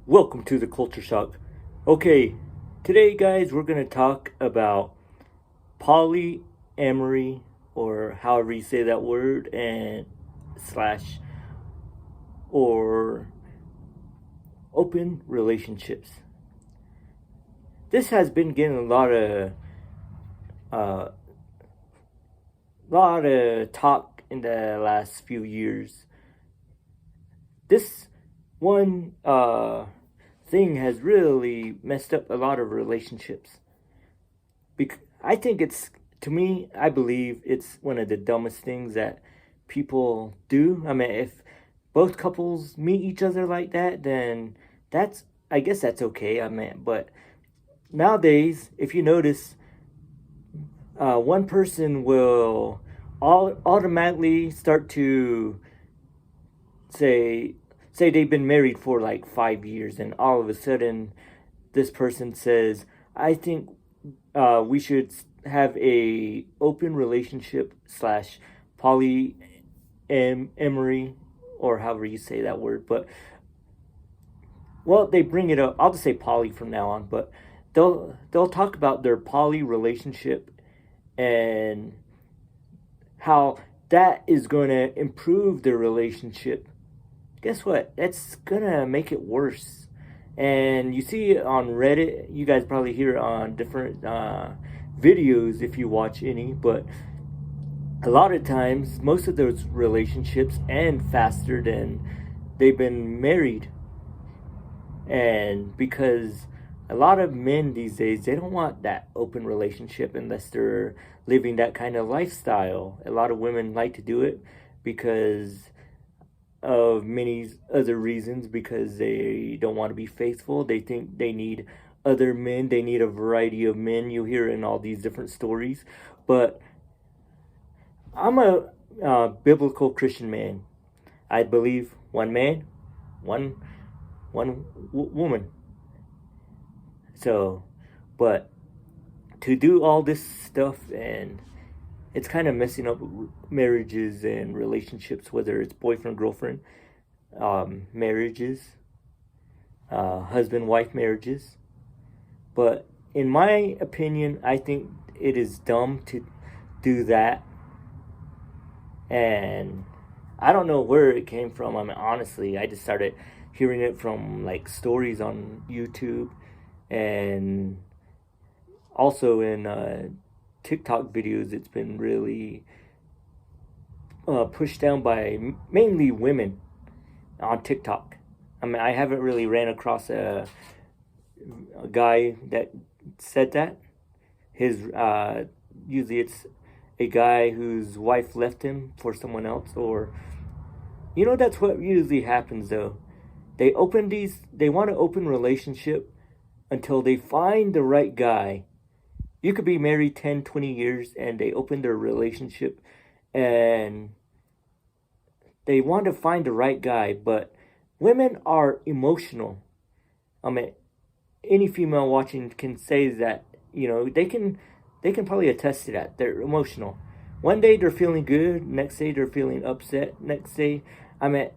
Welcome to the Culture Shock. Okay, today, guys, we're going to talk about polyamory, or however you say that word, and slash, or open relationships. This has been getting uh, lot of talk in the last few years. This one thing has really messed up a lot of relationships. I think it's, to me, I believe it's one of the dumbest things that people do. I mean, if both couples meet each other like that, then that's, I guess that's okay. I mean, but nowadays, if you notice, one person will automatically start to say say they've been married for like 5 years, and all of a sudden this person says, I think we should have a open relationship slash polyamory, or however you say that word. But well, they bring it up. I'll just say poly from now on. But they'll talk about their poly relationship and how that is going to improve their relationship. Guess what? That's going to make it worse. And you see it on Reddit. You guys probably hear it on different videos if you watch any. But a lot of times, most of those relationships end faster than they've been married. And because a lot of men these days, they don't want that open relationship unless they're living that kind of lifestyle. A lot of women like to do it because of many other reasons, because they don't want to be faithful. They think they need other men. They need a variety of men. You hear in all these different stories. But I'm a biblical Christian man. I believe one man, one woman. So, but to do all this stuff, and it's kind of messing up marriages and relationships, whether it's boyfriend, girlfriend, marriages, husband, wife marriages. But in my opinion, I think it is dumb to do that. And I don't know where it came from. I mean, honestly, I just started hearing it from like stories on YouTube, and also in TikTok videos. It's been really pushed down by mainly women on TikTok. I mean, I haven't really ran across a guy that said that. His usually it's a guy whose wife left him for someone else, or that's what usually happens though. They want to open relationship until they find the right guy. You could be married 10, 20 years and they open their relationship and they want to find the right guy. But women are emotional. I mean, any female watching can say that, they can probably attest to that. They're emotional. One day they're feeling good, next day they're feeling upset, next day, I mean,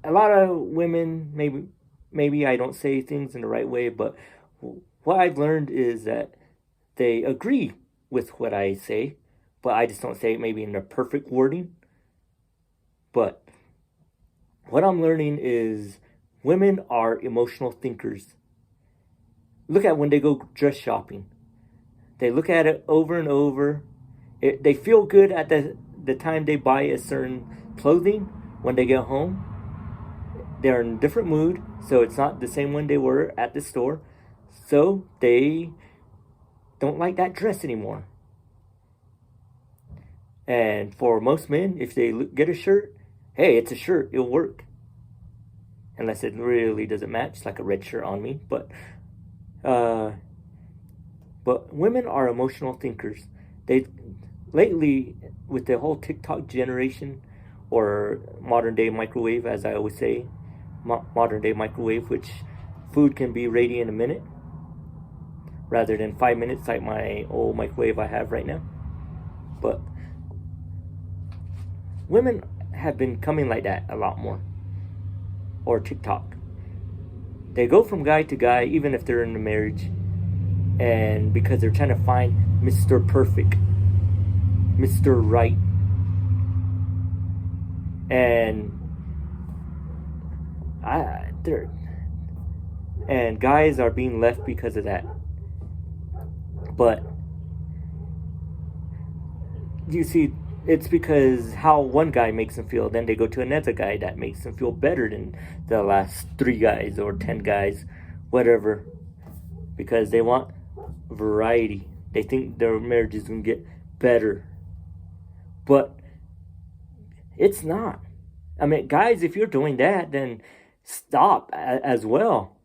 a lot of women, maybe I don't say things in the right way, but what I've learned is that they agree with what I say, but I just don't say it maybe in the perfect wording. But what I'm learning is women are emotional thinkers. Look at when they go dress shopping. They look at it over and over. They feel good at the time they buy a certain clothing. When they get home, they're in a different mood, so it's not the same one they were at the store. So they don't like that dress anymore. And for most men, if they get a shirt, hey, it's a shirt, it'll work. Unless it really doesn't match, like a red shirt on me. But women are emotional thinkers. They lately, with the whole TikTok generation, or modern day microwave, as I always say, modern day microwave, which food can be ready in a minute rather than 5 minutes like my old microwave I have right now. But women have been coming like that a lot more, or TikTok. They go from guy to guy, even if they're in a marriage, and because they're trying to find Mr. Perfect, Mr. Right, and they're and guys are being left because of that. But you see, it's because how one guy makes them feel. Then they go to another guy that makes them feel better than the last 3 guys or 10 guys, whatever, because they want variety. They think their marriage is going to get better. But it's not. I mean, guys, if you're doing that, then stop as well,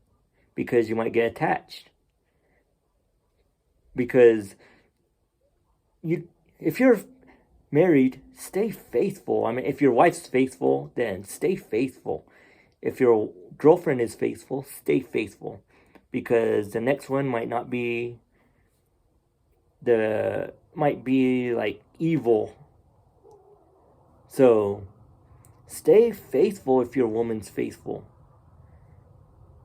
because you might get attached. Because if you're married, stay faithful. I mean, if your wife's faithful, then stay faithful. If your girlfriend is faithful, stay faithful, because the next one might be like evil. So stay faithful if your woman's faithful.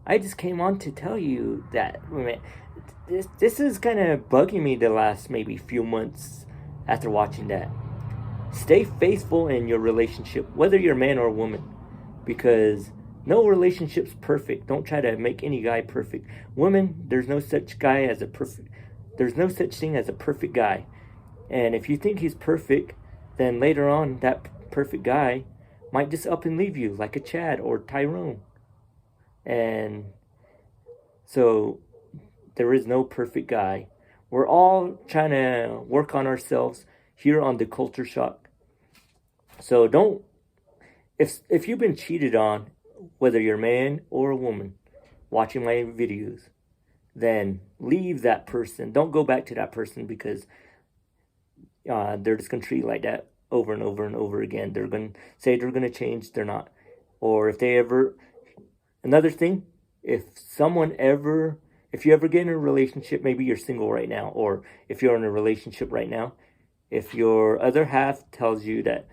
I just came on to tell you that. I mean, this is kind of bugging me the last maybe few months after watching that. Stay faithful in your relationship, whether you're a man or a woman, because no relationship's perfect. Don't try to make any guy perfect. Women, there's no such thing as a perfect guy. And if you think he's perfect, then later on that perfect guy might just up and leave you, like a Chad or Tyrone. And so there is no perfect guy. We're all trying to work on ourselves here on the Culture Shock. So don't, if you've been cheated on, whether you're a man or a woman watching my videos, then leave that person. Don't go back to that person, because they're just going to treat you like that over and over and over again. They're going to say they're going to change. They're not. Or if they ever, another thing, if you ever get in a relationship, maybe you're single right now, or if you're in a relationship right now, if your other half tells you that,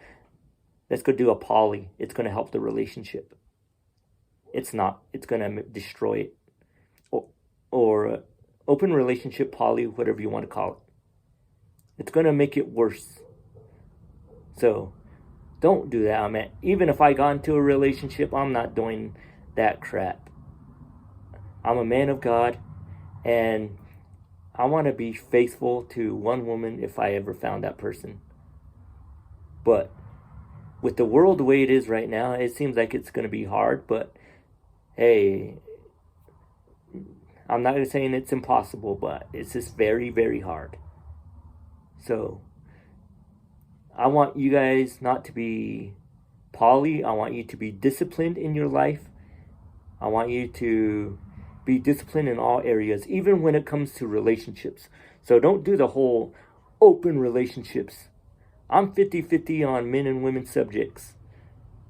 let's go do a poly, it's going to help the relationship. It's not. It's going to destroy it. Or open relationship, poly, whatever you want to call it. It's going to make it worse. So don't do that. I mean, even if I got into a relationship, I'm not doing that crap. I'm a man of God, and I want to be faithful to one woman if I ever found that person. But with the world the way it is right now, it seems like it's going to be hard. But hey, I'm not saying it's impossible, but it's just very, very hard. So I want you guys not to be poly. I want you to be disciplined in your life. I want you to be disciplined in all areas, even when it comes to relationships. So don't do the whole open relationships. I'm 50-50 on men and women subjects.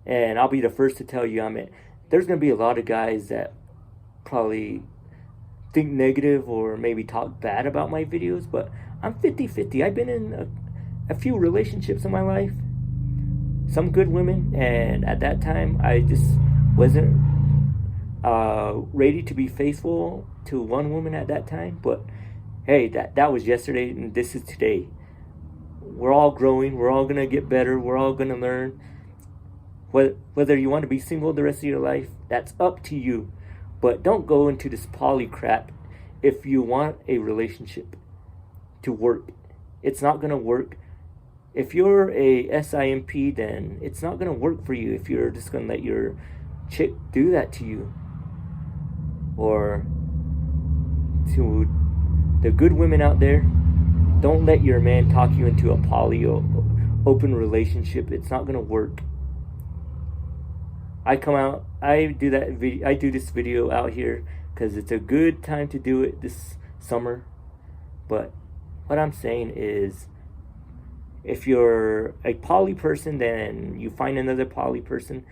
And I'll be the first to tell you, there's going to be a lot of guys that probably think negative or maybe talk bad about my videos, but I'm 50-50. I've been in a few relationships in my life, some good women, and at that time I just wasn't ready to be faithful to one woman at that time. But hey, that was yesterday, and this is today. We're all growing. We're all gonna get better. We're all gonna learn. Whether you want to be single the rest of your life, that's up to you. But don't go into this poly crap if you want a relationship to work. It's not gonna work. If you're a SIMP, then it's not gonna work for you if you're just gonna let your chick do that to you. Or to the good women out there, don't let your man talk you into a poly or open relationship. It's not gonna work. I do this video out here because it's a good time to do it this summer. But what I'm saying is, if you're a poly person, then you find another poly person,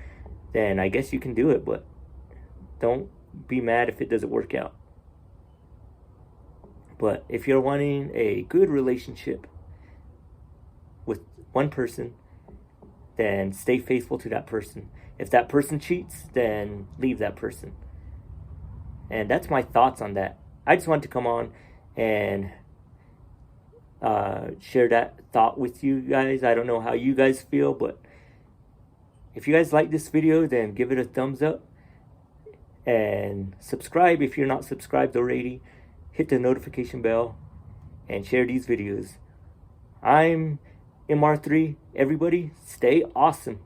then I guess you can do it, but don't be mad if it doesn't work out. But if you're wanting a good relationship with one person, then stay faithful to that person. If that person cheats, then leave that person. And that's my thoughts on that. I just wanted to come on and share that thought with you guys. I don't know how you guys feel, but if you guys like this video, then give it a thumbs up and subscribe if you're not subscribed already. Hit the notification bell and share these videos. I'm MR3. Everybody, stay awesome.